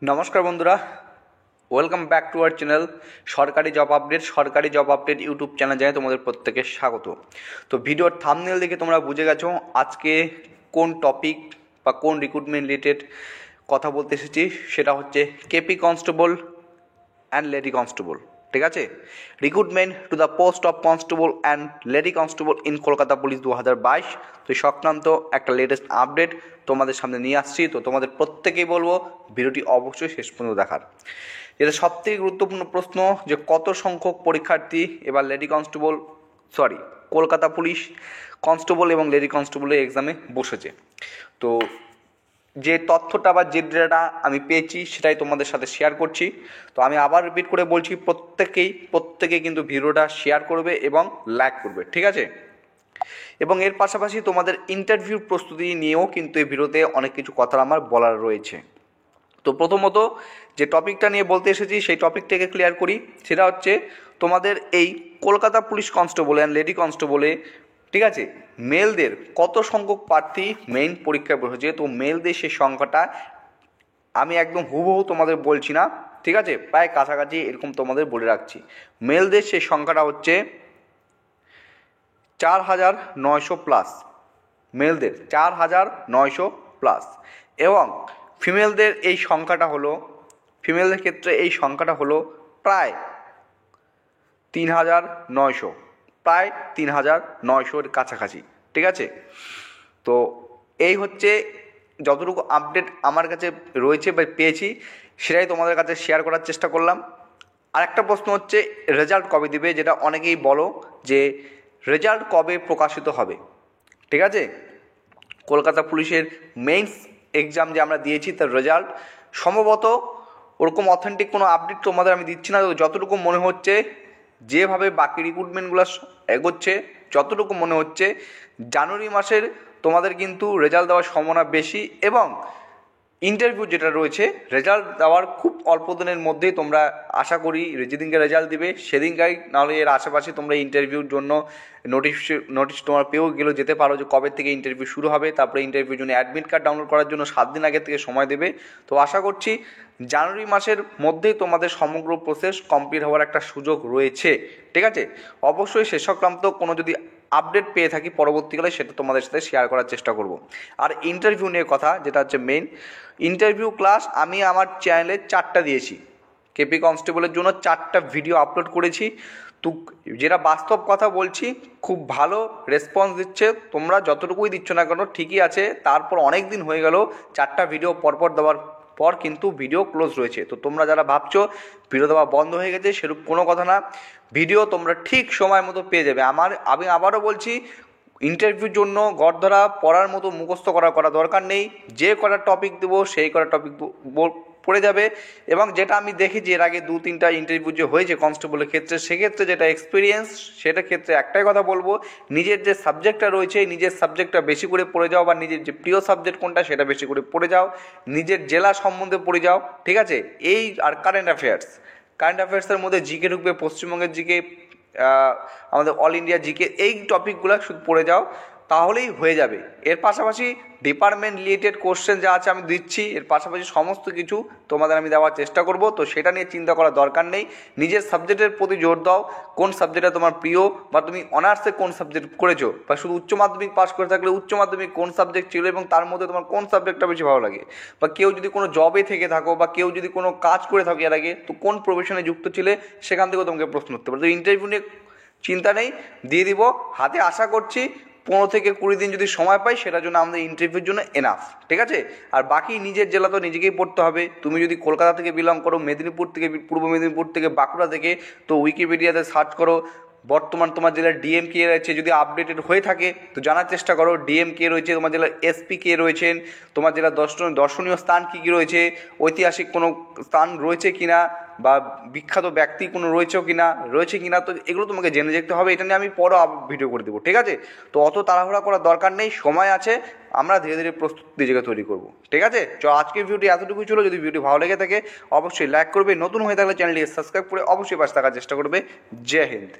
নমস্কার বন্ধুরা, welcome back to our channel সরকারি জব আপডেট ইউটিউব চ্যানেল জানাই তোমাদের প্রত্যেকে স্বাগত। তো ভিডিওর থাম্বনেল দেখে তোমরা বুঝে গেছো আজকে কোন টপিক বা কোন রিক্রুটমেন্ট রিলেটেড কথা বলতে এসেছি। সেটা হচ্ছে KP constable and lady constable. ঠিক আছে, recruitment to the post of constable and lady constable in Kolkata police 2022। তো এই সংক্রান্ত একটা লেটেস্ট আপডেট তোমাদের সামনে নিয়ে আসছি। তো তোমাদের প্রত্যেকেই বলবো ভিডিওটি অবশ্যই শেষ পর্যন্ত দেখার। যেটা সবথেকে গুরুত্বপূর্ণ প্রশ্ন যে কত সংখ্যক পরীক্ষার্থী এবার কলকাতা পুলিশ কনস্টেবল এবং লেডি কনস্টেবলের এক্সামে বসেছে। তো যে তথ্যটা বা যে ডেটাটা আমি পেয়েছি সেটাই তোমাদের সাথে শেয়ার করছি। তো আমি আবার রিপিট করে বলছি, প্রত্যেকেই কিন্তু ভিডিওটা শেয়ার করবে এবং লাইক করবে, ঠিক আছে। এবং এর পাশাপাশি তোমাদের ইন্টারভিউ প্রস্তুতি নিয়েও কিন্তু এই ভিডিওতে অনেক কিছু কথা আমার বলার রয়েছে। তো প্রথমত যে টপিকটা নিয়ে বলতে এসেছি সেই টপিকটাকে ক্লিয়ার করি। সেটা হচ্ছে তোমাদের এই Kolkata police constable and lady কনস্টেবলে, ঠিক আছে, মেলদের কত সংখ্যক প্রার্থী মেইন পরীক্ষায় বসেছে। তো মেলদের সেই সংখ্যাটা আমি একদম হুবহু তোমাদের বলছি না, ঠিক আছে, প্রায় কাছাকাছি এরকম তোমাদের বলে রাখছি। মেলদের সেই সংখ্যাটা হচ্ছে 4,900 প্লাস, মেলদের 4,900 প্লাস। এবং ফিমেলদের ক্ষেত্রে এই সংখ্যাটা হলো প্রায় 3,900, প্রায় 3,900-এর কাছাকাছি, ঠিক আছে। তো এই হচ্ছে যতটুকু আপডেট আমার কাছে রয়েছে বা পেয়েছি সেটাই তোমাদের কাছে শেয়ার করার চেষ্টা করলাম। আরেকটা প্রশ্ন হচ্ছে রেজাল্ট কবে দিবে, যেটা অনেকেই বলো যে রেজাল্ট কবে প্রকাশিত হবে। ঠিক আছে, কলকাতা পুলিশের মেইনস এক্সাম যে আমরা দিয়েছি তার রেজাল্ট সম্ভবত ওরকম অথেন্টিক কোনো আপডেট তোমাদের আমি দিচ্ছি না। যতটুকু মনে হচ্ছে যেভাবে বাকি রিক্রুটমেন্টগুলো এগোচ্ছে, যতটুকু মনে হচ্ছে জানুয়ারি মাসের তোমাদের কিন্তু রেজাল্ট দেওয়ার সম্ভাবনা বেশি। এবং ইন্টারভিউ যেটা রয়েছে রেজাল্ট দেওয়ার খুব অল্প দিনের মধ্যেই তোমরা আশা করি যেদিনকে রেজাল্ট দিবে সেদিনকাই, নাহলে এর আশেপাশে তোমরা ইন্টারভিউর জন্য নোটিশ তোমার পেয়েও গেলেও যেতে পারো যে কবে থেকে ইন্টারভিউ শুরু হবে। তারপরে ইন্টারভিউর জন্য অ্যাডমিট কার্ড ডাউনলোড করার জন্য 7 দিন আগে থেকে সময় দেবে। তো আশা করছি জানুয়ারি মাসের মধ্যেই তোমাদের সমগ্র প্রসেস কমপ্লিট হওয়ার একটা সুযোগ রয়েছে, ঠিক আছে। অবশ্যই সে সংক্রান্ত কোনো যদি আপডেট পেয়ে থাকি পরবর্তীকালে সেটা তোমাদের সাথে শেয়ার করার চেষ্টা করব। আর ইন্টারভিউ নিয়ে কথা, যেটা হচ্ছে মেইন ইন্টারভিউ ক্লাস, আমি আমার চ্যানেলে 4টা দিয়েছি। কেপি কনস্টেবলের জন্য 4টা ভিডিও আপলোড করেছি। তো যেটা বাস্তব কথা বলছি, খুব ভালো রেসপন্স দিচ্ছে। তোমরা যতটুকুই দিচ্ছ না কেন ঠিকই আছে, তারপর অনেক দিন হয়ে গেল 4টা ভিডিও পরপর দেওয়ার পর কিন্তু ভিডিও ক্লোজ রয়েছে। তো তোমরা যারা ভাবছো ভিডিও দেওয়া বন্ধ হয়ে গেছে, সেরকম কোনো কথা না, ভিডিও তোমরা ঠিক সময় মতো পেয়ে যাবে। আমি আবারও বলছি, ইন্টারভিউর জন্য গড় ধরা পড়ার মতো মুখস্থ করা দরকার নেই। যে কটা টপিক দেবো সেই কটা টপিক পড়ে যাবে। এবং যেটা আমি দেখেছি এর আগে 2-3টা ইন্টারভিউ যে হয়েছে কনস্টেবলের ক্ষেত্রে, সেক্ষেত্রে যেটা এক্সপিরিয়েন্স, সেটার ক্ষেত্রে একটাই কথা বলবো, নিজের যে সাবজেক্টটা রয়েছে নিজের সাবজেক্টটা বেশি করে পড়ে যাও, বা নিজের যে প্রিয় সাবজেক্ট কোনটা সেটা বেশি করে পড়ে যাও, নিজের জেলা সম্বন্ধে পড়ে যাও, ঠিক আছে। এই আর কারেন্ট অ্যাফেয়ার্সের মধ্যে জিকে ঢুকবে, পশ্চিমবঙ্গের জিকে, আমাদের অল ইন্ডিয়া জিকে, এই টপিকগুলো শুধু পড়ে যাও, তাহলেই হয়ে যাবে। এর পাশাপাশি ডিপার্টমেন্ট রিলেটেড কোশ্চেন যা আছে আমি দিচ্ছি, এর পাশাপাশি সমস্ত কিছু তোমাদের আমি দেওয়ার চেষ্টা করব। তো সেটা নিয়ে চিন্তা করার দরকার নেই, নিজের সাবজেক্টের প্রতি জোর দাও। কোন সাবজেক্টটা তোমার প্রিয়, বা তুমি অনার্সে কোন সাবজেক্ট করেছো, বা শুধু উচ্চ মাধ্যমিক পাস করে থাকলে উচ্চ মাধ্যমিক কোন সাবজেক্ট ছিল এবং তার মধ্যে তোমার কোন সাবজেক্টটা বেশি ভালো লাগে, বা কেউ যদি কোনো জবে থেকে থাকো, বা কেউ যদি কোনো কাজ করে থাকো এর আগে, তো কোন প্রফেশনে যুক্ত ছিলে সেখান থেকেও তোমাকে প্রশ্ন করতে পারে। তো ইন্টারভিউ নিয়ে চিন্তা নেই, দিয়ে দিব হাতে। আশা করছি 15 থেকে 20 দিন যদি সময় পাই, সেটার জন্য আমাদের ইন্টারভিউর জন্য এনাফ, ঠিক আছে। আর বাকি নিজের জেলা তো নিজেকেই পড়তে হবে। তুমি যদি কলকাতা থেকে বিলং করো, মেদিনীপুর থেকে, পূর্ব মেদিনীপুর থেকে, বাঁকুড়া থেকে, তো উইকিপিডিয়াতে সার্চ করো বর্তমান তোমার জেলার ডিএম কে রয়েছে, যদি আপডেটেড হয়ে থাকে তো জানার চেষ্টা করো ডিএম কে রয়েছে, তোমার জেলার এসপি কে রয়েছেন, তোমার জেলার দর্শনীয় স্থান কী কী রয়েছে, ঐতিহাসিক কোনো স্থান রয়েছে কিনা, বা বিখ্যাত ব্যক্তি কোনো রয়েছে কিনা। তো এগুলো তোমাকে জেনে দেখতে হবে। এটা নিয়ে আমি পরও ভিডিও করে দেবো, ঠিক আছে। তো অত তাড়াহুড়া করার দরকার নেই, সময় আছে, আমরা ধীরে ধীরে প্রস্তুতি নিজেকে তৈরি করবো, ঠিক আছে। আজকের ভিডিওটি এতটুকুই ছিল। যদি ভিডিও ভালো লেগে থাকে অবশ্যই লাইক করবে, নতুন হয়ে থাকলে চ্যানেলটিকে সাবস্ক্রাইব করে অবশ্যই পাশে থাকার চেষ্টা করবে। জয় হিন্দ।